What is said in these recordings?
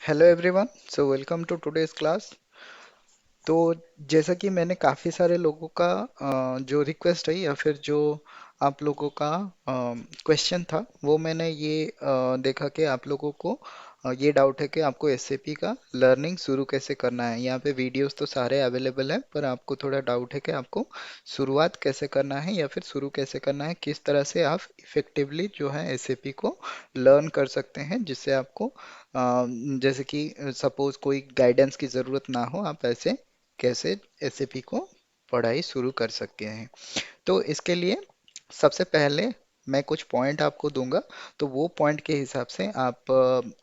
Hello everyone, so welcome to today's class. तो जैसा कि मैंने काफ़ी सारे लोगों का जो रिक्वेस्ट है या फिर जो आप लोगों का क्वेश्चन था, वो मैंने ये देखा कि आप लोगों को ये डाउट है कि आपको एसएपी का लर्निंग शुरू कैसे करना है। यहाँ पे वीडियोस तो सारे अवेलेबल हैं, पर आपको थोड़ा डाउट है कि आपको शुरुआत कैसे करना है या फिर शुरू कैसे करना है, किस तरह से आप इफ़ेक्टिवली जो है एसएपी को लर्न कर सकते हैं, जिससे आपको जैसे कि सपोज कोई गाइडेंस की ज़रूरत ना हो, आप ऐसे कैसे एसएपी को पढ़ाई शुरू कर सकते हैं। तो इसके लिए सबसे पहले मैं कुछ पॉइंट आपको दूंगा, तो वो पॉइंट के हिसाब से आप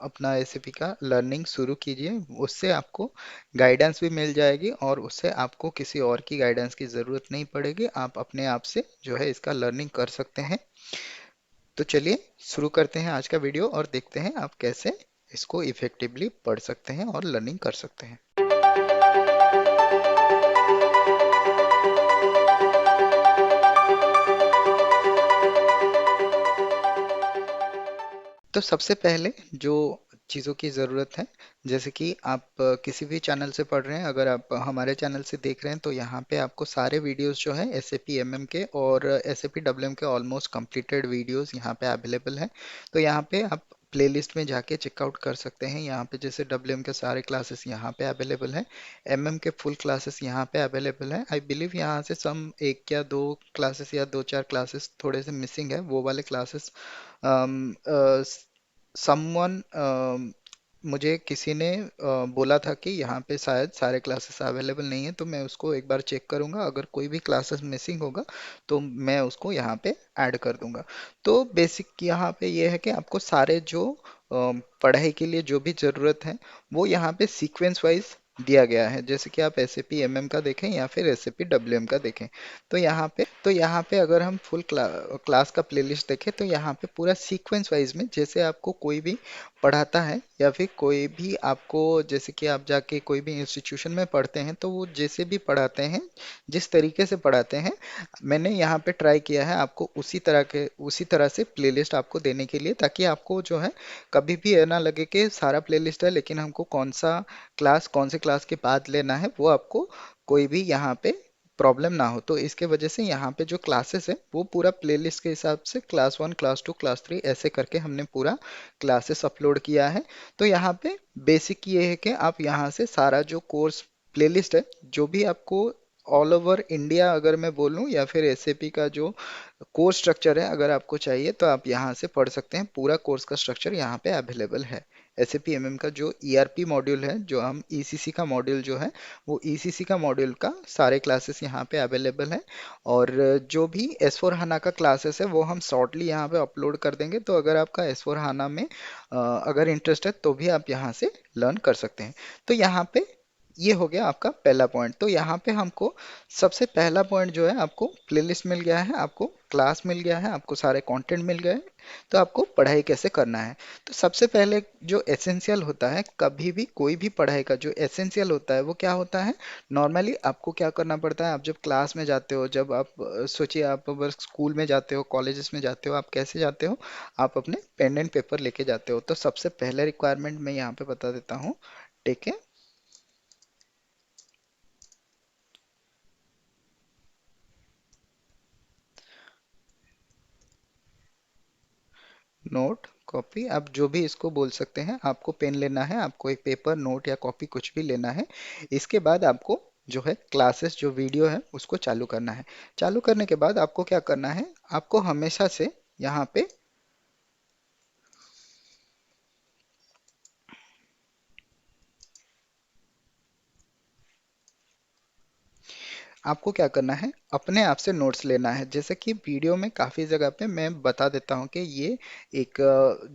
अपना एसएपी का लर्निंग शुरू कीजिए। उससे आपको गाइडेंस भी मिल जाएगी और उससे आपको किसी और की गाइडेंस की ज़रूरत नहीं पड़ेगी, आप अपने आप से जो है इसका लर्निंग कर सकते हैं। तो चलिए शुरू करते हैं आज का वीडियो और देखते हैं आप कैसे इसको इफेक्टिवली पढ़ सकते हैं और लर्निंग कर सकते हैं। तो सबसे पहले जो चीज़ों की ज़रूरत है, जैसे कि आप किसी भी चैनल से पढ़ रहे हैं, अगर आप हमारे चैनल से देख रहे हैं तो यहाँ पे आपको सारे वीडियोस जो है S A P M M के और S A P W M के ऑलमोस्ट कंप्लीटेड वीडियोस यहाँ पे अवेलेबल हैं। तो यहाँ पे आप प्लेलिस्ट में जाके चेकआउट कर सकते हैं। यहाँ पे जैसे डब्ल्यू एम के सारे क्लासेस यहाँ पे अवेलेबल हैं, एम एम के फुल क्लासेस यहाँ पे अवेलेबल हैं। आई बिलीव यहाँ से सम एक या दो क्लासेस या दो चार क्लासेस थोड़े से मिसिंग है, वो वाले क्लासेस समवन मुझे किसी ने बोला था कि यहाँ पे शायद सारे क्लासेस अवेलेबल नहीं है, तो मैं उसको एक बार चेक करूँगा। अगर कोई भी क्लासेस मिसिंग होगा तो मैं उसको यहाँ पे ऐड कर दूंगा। तो बेसिक यहाँ पे ये है कि आपको सारे जो पढ़ाई के लिए जो भी ज़रूरत है वो यहाँ पे सीक्वेंस वाइज दिया गया है। जैसे कि आप S A P M M का देखें या फिर S A P W M का देखें, तो यहाँ पे अगर हम फुल क्लास का प्लेलिस्ट देखें तो यहाँ पे पूरा सीक्वेंस वाइज में जैसे आपको कोई भी पढ़ाता है या फिर कोई भी आपको, जैसे कि आप जाके कोई भी इंस्टीट्यूशन में पढ़ते हैं तो वो जैसे भी पढ़ाते हैं, जिस तरीके से पढ़ाते हैं, मैंने यहाँ पे ट्राई किया है आपको उसी तरह से प्लेलिस्ट आपको देने के लिए, ताकि आपको जो है कभी भी ये ना लगे कि सारा प्लेलिस्ट है लेकिन हमको कौन से क्लास के बाद लेना है, वो आपको कोई भी यहाँ पे प्रॉब्लम ना हो। तो इसके वजह से यहाँ पे जो क्लासेस है वो पूरा प्लेलिस्ट के हिसाब से class one class two class three ऐसे करके हमने पूरा क्लासेस अपलोड किया है। तो यहाँ पे बेसिक ये है कि आप यहाँ से सारा जो कोर्स प्लेलिस्ट है, जो भी आपको ऑल ओवर इंडिया अगर मैं बोलूँ या फिर एसएपी का जो कोर्स स्ट्रक्चर है अगर आपको चाहिए तो आप यहाँ से पढ़ सकते हैं। पूरा कोर्स का स्ट्रक्चर यहाँ पे अवेलेबल है। S A P M M का जो ईआरपी मॉड्यूल है, जो हम ईसीसी का मॉड्यूल जो है, वो ईसीसी का मॉड्यूल का सारे क्लासेस यहाँ पे अवेलेबल है। और जो भी एस फोर हाना का क्लासेस है वो हम शॉर्टली यहाँ पे अपलोड कर देंगे। तो अगर आपका एस फोर हाना में अगर इंटरेस्ट है तो भी आप यहाँ से लर्न कर सकते हैं। तो यहाँ पे ये हो गया आपका पहला पॉइंट। तो यहाँ पे हमको सबसे पहला पॉइंट जो है, आपको प्लेलिस्ट मिल गया है, आपको क्लास मिल गया है, आपको सारे कंटेंट मिल गए। तो आपको पढ़ाई कैसे करना है, तो सबसे पहले जो एसेंशियल होता है, कभी भी कोई भी पढ़ाई का जो एसेंशियल होता है वो क्या होता है। नॉर्मली आपको क्या करना पड़ता है, आप जब क्लास में जाते हो, जब आप सोचिए आप अगर स्कूल में जाते हो, कॉलेजेस में जाते हो, आप कैसे जाते हो, आप अपने पेन एंड पेपर लेके जाते हो। तो सबसे पहले रिक्वायरमेंट मैं यहाँ पे बता देता हूँ, ठीक है। नोट कॉपी, आप जो भी इसको बोल सकते हैं, आपको पेन लेना है, आपको एक पेपर नोट या कॉपी कुछ भी लेना है। इसके बाद आपको जो है क्लासेस जो वीडियो है उसको चालू करना है। चालू करने के बाद आपको क्या करना है, आपको हमेशा से यहाँ पे आपको क्या करना है, अपने आप से नोट्स लेना है। जैसे कि वीडियो में काफ़ी जगह पे मैं बता देता हूँ कि ये एक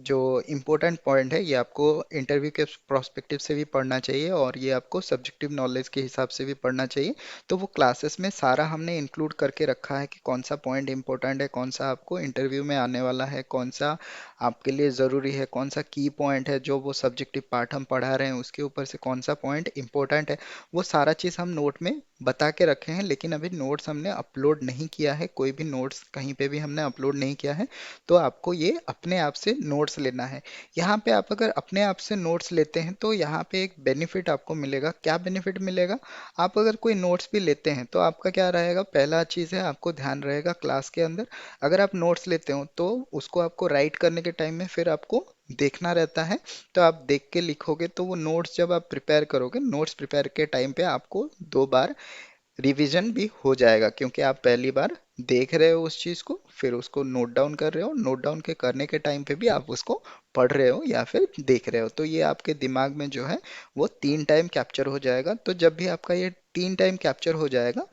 जो इम्पोर्टेंट पॉइंट है, ये आपको इंटरव्यू के प्रोस्पेक्टिव से भी पढ़ना चाहिए और ये आपको सब्जेक्टिव नॉलेज के हिसाब से भी पढ़ना चाहिए। तो वो क्लासेस में सारा हमने इंक्लूड करके रखा है कि कौन सा पॉइंट इंपॉर्टेंट है, कौन सा आपको इंटरव्यू में आने वाला है, कौन सा आपके लिए ज़रूरी है, कौन सा की पॉइंट है, जो वो सब्जेक्टिव पार्ट हम पढ़ा रहे हैं उसके ऊपर से कौन सा पॉइंट इंपॉर्टेंट है, वो सारा चीज़ हम नोट में बता के रखे हैं। लेकिन अभी नोट्स हमने हमने अपलोड नहीं किया है, कोई भी नोट्स कहीं पे भी हमने अपलोड नहीं किया है, तो आपको ये अपने आप से नोट्स लेना है। यहाँ पे आप अगर अपने आप से नोट्स लेते हैं तो यहाँ पे एक बेनिफिट आपको मिलेगा। क्या बेनिफिट मिलेगा? आप अगर कोई नोट्स भी लेते हैं तो आपका क्या रहेगा, पहला चीज़ है आपको ध्यान रहेगा क्लास के अंदर अगर आप नोट्स लेते हो तो उसको आपको राइट करने के टाइम में फिर आपको देखना रहता है। तो आप देख के लिखोगे तो वो नोट्स जब आप प्रिपेयर करोगे, नोट्स प्रिपेयर के टाइम पे आपको 2 बार रिवीजन भी हो जाएगा, क्योंकि आप पहली बार देख रहे हो उस चीज़ को, फिर उसको नोट डाउन कर रहे हो, नोट डाउन के करने के टाइम पे भी आप उसको पढ़ रहे हो या फिर देख रहे हो, तो ये आपके दिमाग में जो है वो 3 टाइम कैप्चर हो जाएगा। तो जब भी आपका ये 3 टाइम कैप्चर हो जाएगा,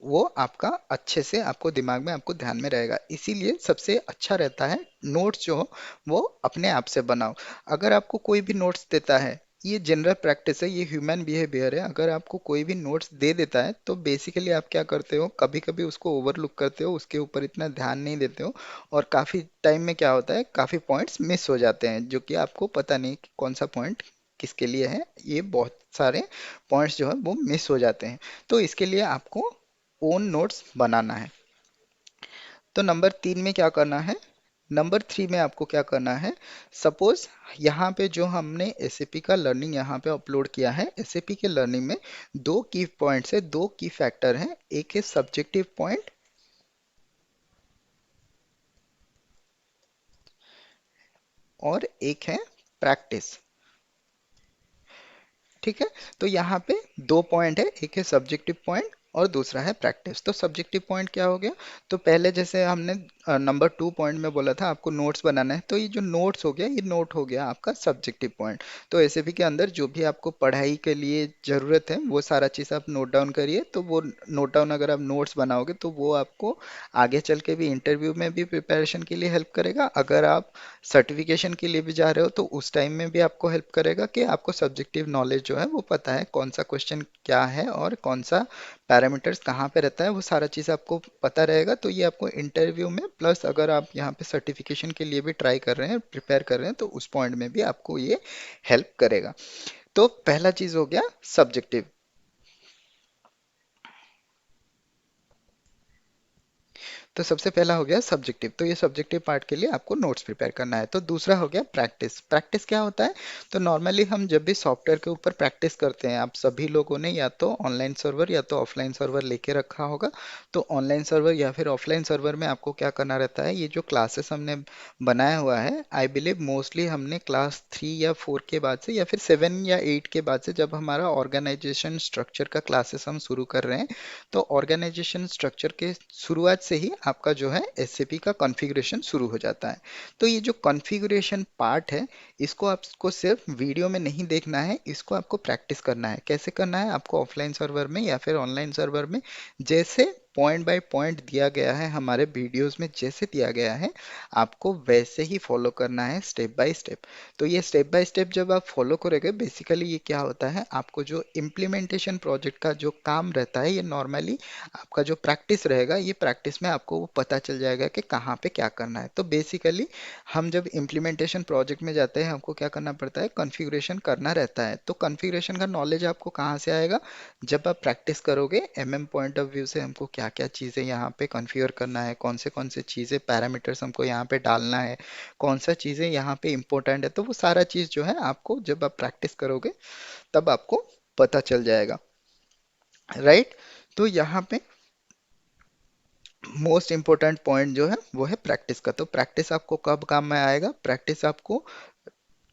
वो आपका अच्छे से आपको दिमाग में आपको ध्यान में रहेगा। इसीलिए सबसे अच्छा रहता है नोट्स जो हो वो अपने आप से बनाओ। अगर आपको कोई भी नोट्स देता है, ये जनरल प्रैक्टिस है, ये ह्यूमन बिहेवियर है, अगर आपको कोई भी नोट्स दे देता है तो बेसिकली आप क्या करते हो, कभी कभी उसको ओवरलुक करते हो, उसके ऊपर इतना ध्यान नहीं देते हो, और काफ़ी टाइम में क्या होता है काफ़ी पॉइंट्स मिस हो जाते हैं जो कि आपको पता नहीं कि कौन सा पॉइंट किसके लिए है। ये बहुत सारे पॉइंट्स जो है वो मिस हो जाते हैं। तो इसके लिए आपको ओन नोट्स बनाना है। तो नंबर 3 में क्या करना है, नंबर 3 में आपको क्या करना है, सपोज यहाँ पे जो हमने एसएपी का लर्निंग यहाँ पे अपलोड किया है, एसएपी के लर्निंग में 2 की पॉइंट्स है, 2 की फैक्टर हैं। एक है सब्जेक्टिव पॉइंट और एक है प्रैक्टिस। ठीक है, तो यहाँ पे 2 पॉइंट है, एक है सब्जेक्टिव पॉइंट और दूसरा है प्रैक्टिस। तो सब्जेक्टिव पॉइंट क्या हो गया, तो पहले जैसे हमने नंबर 2 पॉइंट में बोला था आपको नोट्स बनाना है, तो ये जो नोट्स हो गया ये नोट हो गया आपका सब्जेक्टिव पॉइंट। तो एसएपी के अंदर जो भी आपको पढ़ाई के लिए ज़रूरत है वो सारा चीज़ आप नोट डाउन करिए। तो वो नोट डाउन अगर आप नोट्स बनाओगे तो वो आपको आगे चल के भी इंटरव्यू में भी प्रिपरेशन के लिए हेल्प करेगा। अगर आप सर्टिफिकेशन के लिए भी जा रहे हो तो उस टाइम में भी आपको हेल्प करेगा कि आपको सब्जेक्टिव नॉलेज जो है वो पता है कौन सा क्वेश्चन क्या है और कौन सा पैरामीटर्स कहाँ पे रहता है, वो सारा चीज़ आपको पता रहेगा। तो ये आपको इंटरव्यू में, प्लस अगर आप यहाँ पे सर्टिफिकेशन के लिए भी ट्राई कर रहे हैं, प्रिपेयर कर रहे हैं, तो उस पॉइंट में भी आपको ये हेल्प करेगा। तो पहला चीज़ हो गया सब्जेक्टिव। तो सबसे पहला हो गया सब्जेक्टिव, तो ये सब्जेक्टिव पार्ट के लिए आपको नोट्स प्रिपेयर करना है। तो दूसरा हो गया प्रैक्टिस। प्रैक्टिस क्या होता है, तो नॉर्मली हम जब भी सॉफ्टवेयर के ऊपर प्रैक्टिस करते हैं, आप सभी लोगों ने या तो ऑनलाइन सर्वर या तो ऑफलाइन सर्वर लेके रखा होगा। तो ऑनलाइन सर्वर या फिर ऑफलाइन सर्वर में आपको क्या करना रहता है, ये जो क्लासेस हमने बनाया हुआ है, आई बिलीव मोस्टली हमने क्लास 3 या 4 के बाद से या फिर 7 या 8 के बाद से, जब हमारा ऑर्गेनाइजेशन स्ट्रक्चर का क्लासेस हम शुरू कर रहे हैं, तो ऑर्गेनाइजेशन स्ट्रक्चर के शुरुआत से ही आपका जो है एसएपी का कॉन्फ़िगरेशन शुरू हो जाता है। तो ये जो कॉन्फ़िगरेशन पार्ट है, इसको आपको सिर्फ वीडियो में नहीं देखना है, इसको आपको प्रैक्टिस करना है। कैसे करना है, आपको ऑफलाइन सर्वर में या फिर ऑनलाइन सर्वर में जैसे पॉइंट बाय पॉइंट दिया गया है, हमारे वीडियोस में जैसे दिया गया है, आपको वैसे ही फॉलो करना है स्टेप बाय स्टेप। तो ये स्टेप बाय स्टेप जब आप फॉलो करोगे, बेसिकली ये क्या होता है, आपको जो इम्प्लीमेंटेशन प्रोजेक्ट का जो काम रहता है, ये नॉर्मली आपका जो प्रैक्टिस रहेगा, ये प्रैक्टिस में आपको वो पता चल जाएगा कि कहाँ पे क्या करना है। तो बेसिकली हम जब इम्प्लीमेंटेशन प्रोजेक्ट में जाते हैं, हमको क्या करना पड़ता है, कॉन्फ़िगरेशन करना रहता है। तो कॉन्फ़िगरेशन का नॉलेज आपको कहाँ से आएगा, जब आप प्रैक्टिस करोगे। एमएम पॉइंट ऑफ व्यू से हमको क्या क्या चीज़ें यहाँ पे कॉन्फ़िगर करना है, कौन से चीज़ें पैरामीटर्स हमको यहाँ पे डालना है, कौन सा चीज़ें यहाँ पे इंपॉर्टेंट है, तो वो सारा चीज़ जो है आपको जब आप प्रैक्टिस करोगे तब आपको पता चल जाएगा, राइट। तो यहाँ पे मोस्ट इंपॉर्टेंट पॉइंट जो है वो है प्रैक्टिस का। तो प्रैक्टिस आपको कब काम में आएगा, प्रैक्टिस आपको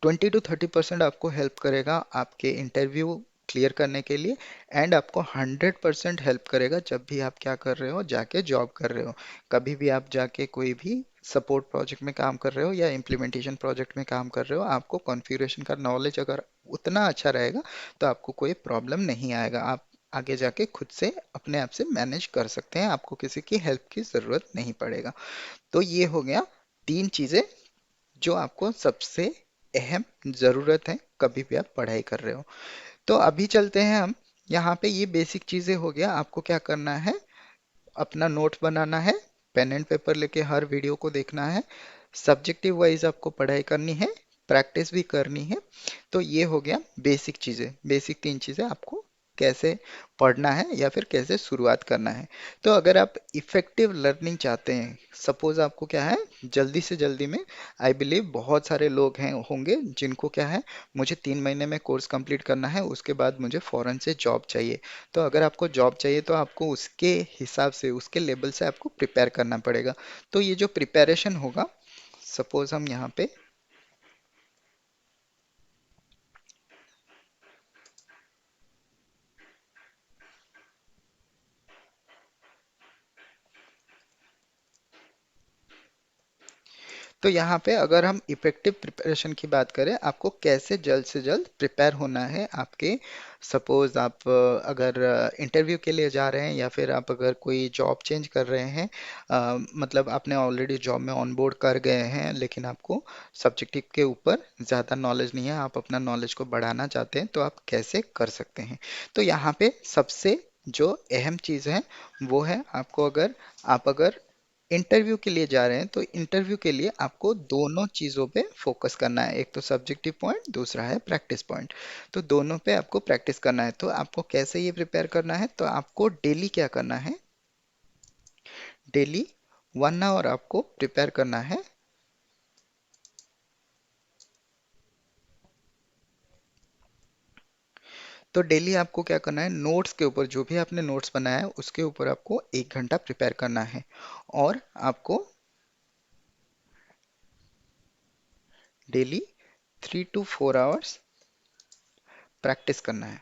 20 to 30% आपको हेल्प करेगा आपके इंटरव्यू क्लियर करने के लिए, एंड आपको 100% हेल्प करेगा जब भी आप क्या कर रहे हो, जाके जॉब कर रहे हो। कभी भी आप जाके कोई भी सपोर्ट प्रोजेक्ट में काम कर रहे हो या इम्प्लीमेंटेशन प्रोजेक्ट में काम कर रहे हो, आपको कॉन्फ़िगरेशन का नॉलेज अगर उतना अच्छा रहेगा तो आपको कोई प्रॉब्लम नहीं आएगा। आप आगे जाके खुद से अपने आप से मैनेज कर सकते हैं, आपको किसी की हेल्प की ज़रूरत नहीं पड़ेगा। तो ये हो गया 3 चीज़ें जो आपको सबसे अहम ज़रूरत है कभी भी आप पढ़ाई कर रहे हो। तो अभी चलते हैं हम, यहाँ पे ये बेसिक चीज़ें हो गया। आपको क्या करना है, अपना नोट बनाना है, पेन एंड पेपर लेके हर वीडियो को देखना है, सब्जेक्टिव वाइज आपको पढ़ाई करनी है, प्रैक्टिस भी करनी है। तो ये हो गया बेसिक चीज़ें, बेसिक 3 चीज़ें आपको कैसे पढ़ना है या फिर कैसे शुरुआत करना है। तो अगर आप इफेक्टिव लर्निंग चाहते हैं, सपोज आपको क्या है, जल्दी से जल्दी में, आई बिलीव बहुत सारे लोग हैं होंगे जिनको क्या है, मुझे 3 महीने में कोर्स कंप्लीट करना है, उसके बाद मुझे फौरन से जॉब चाहिए। तो अगर आपको जॉब चाहिए तो आपको उसके हिसाब से, उसके लेवल से आपको प्रिपेयर करना पड़ेगा। तो ये जो प्रिपरेशन होगा, सपोज हम यहाँ पे, तो यहाँ पे अगर हम इफेक्टिव प्रिपरेशन की बात करें, आपको कैसे जल्द से जल्द प्रिपेयर होना है आपके, सपोज आप अगर इंटरव्यू के लिए जा रहे हैं या फिर आप अगर कोई जॉब चेंज कर रहे हैं, मतलब आपने ऑलरेडी जॉब में ऑन बोर्ड कर गए हैं लेकिन आपको सब्जेक्टिव के ऊपर ज़्यादा नॉलेज नहीं है, आप अपना नॉलेज को बढ़ाना चाहते हैं, तो आप कैसे कर सकते हैं। तो यहाँ पे सबसे जो अहम चीज़ है वो है, आपको अगर, आप अगर इंटरव्यू के लिए जा रहे हैं तो इंटरव्यू के लिए आपको दोनों चीज़ों पे फोकस करना है, एक तो सब्जेक्टिव पॉइंट, दूसरा है प्रैक्टिस पॉइंट। तो दोनों पे आपको प्रैक्टिस करना है। तो आपको कैसे ये प्रिपेयर करना है, तो आपको डेली क्या करना है, डेली 1 आवर आपको प्रिपेयर करना है। तो डेली आपको क्या करना है, नोट्स के ऊपर, जो भी आपने नोट्स बनाया है उसके ऊपर आपको 1 घंटा प्रिपेयर करना है, और आपको डेली 3 to 4 आवर्स प्रैक्टिस करना है।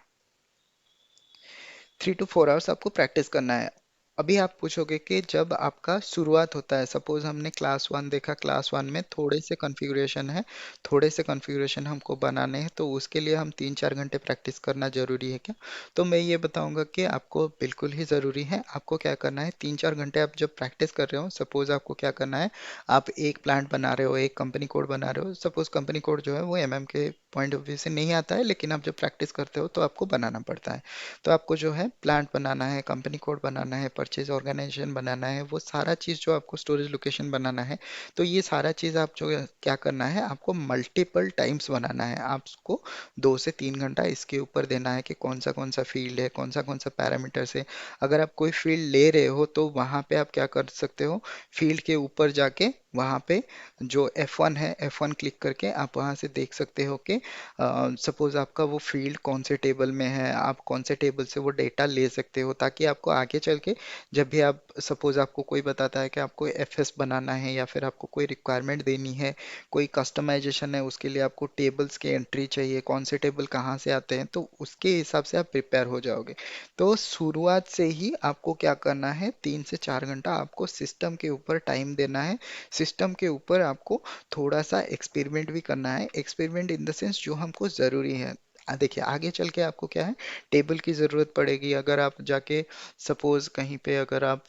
3 to 4 आवर्स आपको प्रैक्टिस करना है। अभी आप पूछोगे कि जब आपका शुरुआत होता है, सपोज हमने क्लास वन देखा, क्लास वन में थोड़े से कॉन्फ़िगरेशन है, थोड़े से कॉन्फ़िगरेशन हमको बनाने हैं, तो उसके लिए हम 3-4 घंटे प्रैक्टिस करना ज़रूरी है क्या? तो मैं ये बताऊंगा कि आपको बिल्कुल ही ज़रूरी है। आपको क्या करना है, 3-4 घंटे आप जब प्रैक्टिस कर रहे हो, सपोज आपको क्या करना है, आप एक प्लांट बना रहे हो, एक कंपनी कोड बना रहे हो, सपोज कंपनी कोड जो है वो के पॉइंट ऑफ व्यू से नहीं आता है, लेकिन आप जब प्रैक्टिस करते हो तो आपको बनाना पड़ता है। तो आपको जो है प्लांट बनाना है, कंपनी कोड बनाना है, परचेज ऑर्गेनाइजेशन बनाना है, वो सारा चीज़ जो आपको, स्टोरेज लोकेशन बनाना है, तो ये सारा चीज़ आप जो क्या करना है, आपको मल्टीपल टाइम्स बनाना है। आपको 2 से 3 घंटा इसके ऊपर देना है कि कौन सा फील्ड है, कौन सा पैरामीटर्स है। अगर आप कोई फील्ड ले रहे हो तो वहाँ पे आप क्या कर सकते हो, फील्ड के ऊपर जाके वहाँ पे जो F1 है, F1 क्लिक करके आप वहाँ से देख सकते हो कि सपोज आपका वो फील्ड कौन से टेबल में है, आप कौन से टेबल से वो डेटा ले सकते हो, ताकि आपको आगे चल के जब भी आप, सपोज आपको कोई बताता है कि आपको एफएस बनाना है या फिर आपको कोई रिक्वायरमेंट देनी है, कोई कस्टमाइजेशन है, उसके लिए आपको टेबल्स की एंट्री चाहिए, कौन से टेबल कहाँ से आते हैं, तो उसके हिसाब से आप प्रिपेयर हो जाओगे। तो शुरुआत से ही आपको क्या करना है, 3 से 4 घंटा आपको सिस्टम के ऊपर टाइम देना है। सिस्टम के ऊपर आपको थोड़ा सा एक्सपेरिमेंट भी करना है, एक्सपेरिमेंट इन द सेंस जो हमको ज़रूरी है। देखिए आगे चल के आपको क्या है, टेबल की ज़रूरत पड़ेगी। अगर आप जाके सपोज कहीं पे अगर आप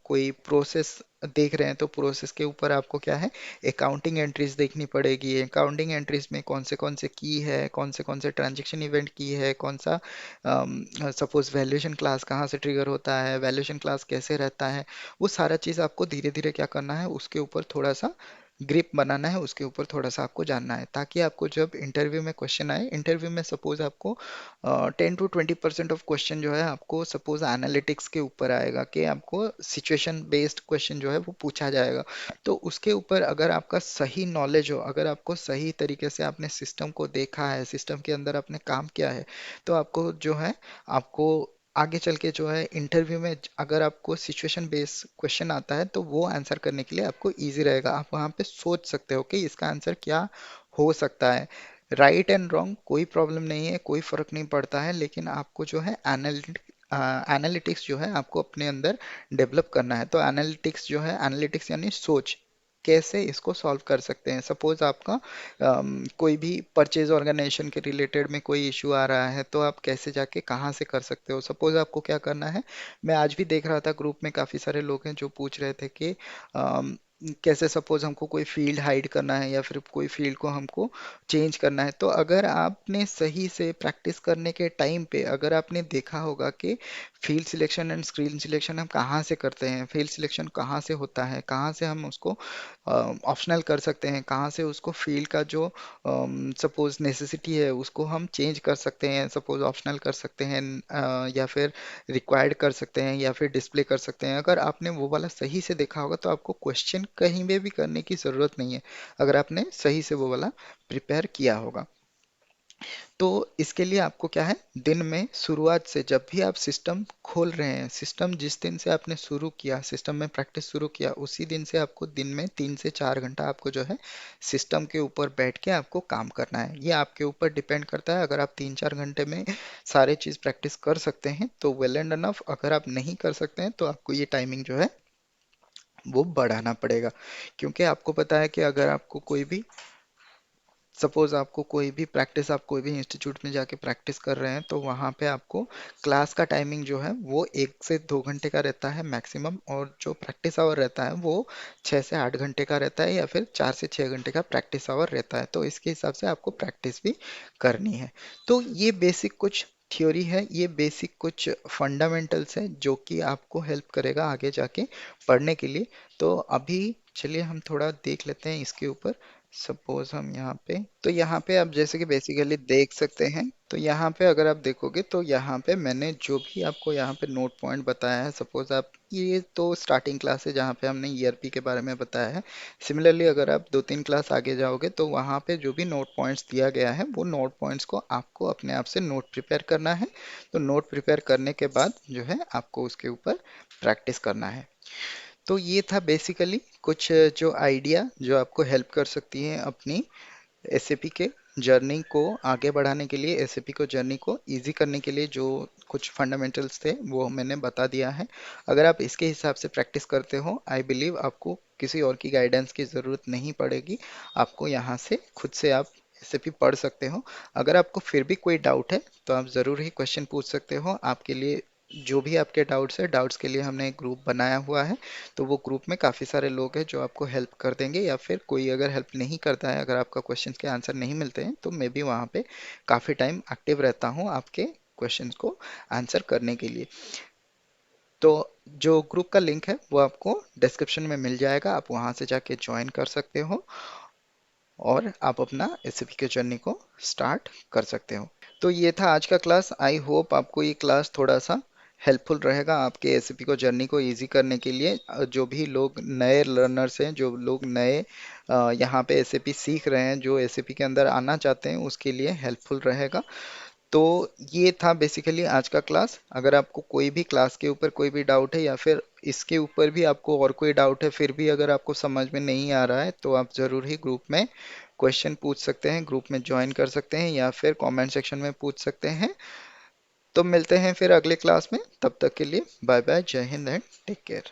कोई प्रोसेस देख रहे हैं, तो प्रोसेस के ऊपर आपको क्या है, अकाउंटिंग एंट्रीज देखनी पड़ेगी। अकाउंटिंग एंट्रीज में कौन से की है, कौन से ट्रांजेक्शन इवेंट की है, कौन सा, सपोज वैल्यूएशन क्लास कहाँ से ट्रिगर होता है, वैल्यूएशन क्लास कैसे रहता है, वो सारा चीज़ आपको धीरे धीरे क्या करना है, उसके ऊपर थोड़ा सा ग्रिप बनाना है, उसके ऊपर थोड़ा सा आपको जानना है, ताकि आपको जब इंटरव्यू में क्वेश्चन आए, इंटरव्यू में सपोज आपको 10 to 20% ऑफ क्वेश्चन जो है आपको सपोज एनालिटिक्स के ऊपर आएगा, कि आपको सिचुएशन बेस्ड क्वेश्चन जो है वो पूछा जाएगा। तो उसके ऊपर अगर आपका सही नॉलेज हो, अगर आपको सही तरीके से आपने सिस्टम को देखा है, सिस्टम के अंदर आपने काम किया है, तो आपको जो है, आपको आगे चल के जो है इंटरव्यू में अगर आपको सिचुएशन बेस्ड क्वेश्चन आता है, तो वो आंसर करने के लिए आपको इजी रहेगा। आप वहाँ पे सोच सकते हो कि इसका आंसर क्या हो सकता है। राइट एंड रॉन्ग कोई प्रॉब्लम नहीं है, कोई फर्क नहीं पड़ता है, लेकिन आपको जो है एनालिटिक्स जो है आपको अपने अंदर डेवलप करना है। तो एनालिटिक्स जो है, एनालिटिक्स यानी सोच, कैसे इसको सॉल्व कर सकते हैं। सपोज आपका कोई भी परचेज ऑर्गेनाइजेशन के रिलेटेड में कोई इशू आ रहा है, तो आप कैसे जाके कहाँ से कर सकते हो। सपोज आपको क्या करना है, मैं आज भी देख रहा था ग्रुप में काफ़ी सारे लोग हैं जो पूछ रहे थे कि कैसे सपोज हमको कोई फील्ड हाइड करना है या फिर कोई फील्ड को हमको चेंज करना है, तो अगर आपने सही से प्रैक्टिस करने के टाइम पे अगर आपने देखा होगा कि field selection and screen selection हम कहाँ से करते हैं, फील्ड सिलेक्शन कहाँ से होता है, कहाँ से हम उसको ऑप्शनल कर सकते हैं, कहाँ से उसको फील्ड का जो सपोज नेसेसिटी है उसको हम चेंज कर सकते हैं, सपोज ऑप्शनल कर सकते हैं, या फिर रिक्वायर्ड कर सकते हैं या फिर डिस्प्ले कर सकते हैं। अगर आपने वो वाला सही से देखा होगा तो आपको क्वेश्चन कहीं में भी करने की ज़रूरत नहीं है, अगर आपने सही से वो वाला प्रिपेयर किया होगा। तो इसके लिए आपको क्या है, दिन में शुरुआत से जब भी आप सिस्टम खोल रहे हैं, सिस्टम जिस दिन से आपने शुरू किया, सिस्टम में प्रैक्टिस शुरू किया, उसी दिन से आपको दिन में 3 से 4 घंटा आपको जो है सिस्टम के ऊपर बैठ के आपको काम करना है। ये आपके ऊपर डिपेंड करता है। अगर आप 3-4 घंटे में सारे चीज़ प्रैक्टिस कर सकते हैं तो वेल एंड अनफ। अगर आप नहीं कर सकते हैं तो आपको ये टाइमिंग जो है वो बढ़ाना पड़ेगा। क्योंकि आपको पता है कि अगर आपको कोई भी सपोज आपको कोई भी प्रैक्टिस, आप कोई भी इंस्टीट्यूट में जाके प्रैक्टिस कर रहे हैं तो वहाँ पे आपको क्लास का टाइमिंग जो है वो 1 से 2 घंटे का रहता है मैक्सिमम, और जो प्रैक्टिस आवर रहता है वो 6 से 8 घंटे का रहता है, या फिर 4 से 6 घंटे का प्रैक्टिस आवर रहता है। तो इसके हिसाब से आपको प्रैक्टिस भी करनी है। तो ये बेसिक कुछ थ्योरी है, ये बेसिक कुछ फंडामेंटल्स है जो कि आपको हेल्प करेगा आगे जाके पढ़ने के लिए। तो अभी चलिए हम थोड़ा देख लेते हैं इसके ऊपर। सपोज हम यहाँ पे, तो यहाँ पे आप जैसे कि बेसिकली देख सकते हैं, तो यहाँ पे अगर आप देखोगे तो यहाँ पे मैंने जो भी आपको यहाँ पे नोट पॉइंट बताया है, सपोज आप, ये तो स्टार्टिंग क्लास है जहाँ पे हमने ईआरपी के बारे में बताया है। सिमिलरली अगर आप 2-3 क्लास आगे जाओगे तो वहाँ पे जो भी नोट पॉइंट्स दिया गया है वो नोट पॉइंट्स को आपको अपने आप से नोट प्रिपेयर करना है। तो नोट प्रिपेयर करने के बाद जो है आपको उसके ऊपर प्रैक्टिस करना है। तो ये था बेसिकली कुछ जो आइडिया जो आपको हेल्प कर सकती है अपनी एसएपी के जर्नी को आगे बढ़ाने के लिए, एसएपी को जर्नी को इजी करने के लिए। जो कुछ फंडामेंटल्स थे वो मैंने बता दिया है। अगर आप इसके हिसाब से प्रैक्टिस करते हो, आई बिलीव आपको किसी और की गाइडेंस की ज़रूरत नहीं पड़ेगी। आपको यहाँ से खुद से आप एसएपी पढ़ सकते हो। अगर आपको फिर भी कोई डाउट है तो आप ज़रूर ही क्वेश्चन पूछ सकते हो। आपके लिए जो भी आपके डाउट्स है, डाउट्स के लिए हमने एक ग्रुप बनाया हुआ है। तो वो ग्रुप में काफ़ी सारे लोग हैं जो आपको हेल्प कर देंगे, या फिर कोई अगर हेल्प नहीं करता है, अगर आपका क्वेश्चन के आंसर नहीं मिलते हैं, तो मैं भी वहाँ पे काफ़ी टाइम एक्टिव रहता हूँ आपके क्वेश्चंस को आंसर करने के लिए। तो जो ग्रुप का लिंक है वो आपको डिस्क्रिप्शन में मिल जाएगा, आप वहाँ से जाके ज्वाइन कर सकते हो और आप अपना एसएपी के जर्नी को स्टार्ट कर सकते हो। तो ये था आज का क्लास। आई होप आपको ये क्लास थोड़ा सा हेल्पफुल रहेगा आपके एसएपी को जर्नी को इजी करने के लिए। जो भी लोग नए लर्नर्स हैं, जो लोग नए यहाँ पे एसएपी सीख रहे हैं, जो एसएपी के अंदर आना चाहते हैं, उसके लिए हेल्पफुल रहेगा। तो ये था बेसिकली आज का क्लास। अगर आपको कोई भी क्लास के ऊपर कोई भी डाउट है, या फिर इसके ऊपर भी आपको और कोई डाउट है, फिर भी अगर आपको समझ में नहीं आ रहा है, तो आप ज़रूर ही ग्रुप में क्वेश्चन पूछ सकते हैं, ग्रुप में ज्वाइन कर सकते हैं, या फिर कमेंट सेक्शन में पूछ सकते हैं। तो मिलते हैं फिर अगले क्लास में, तब तक के लिए बाय बाय, जय हिंद एंड टेक केयर।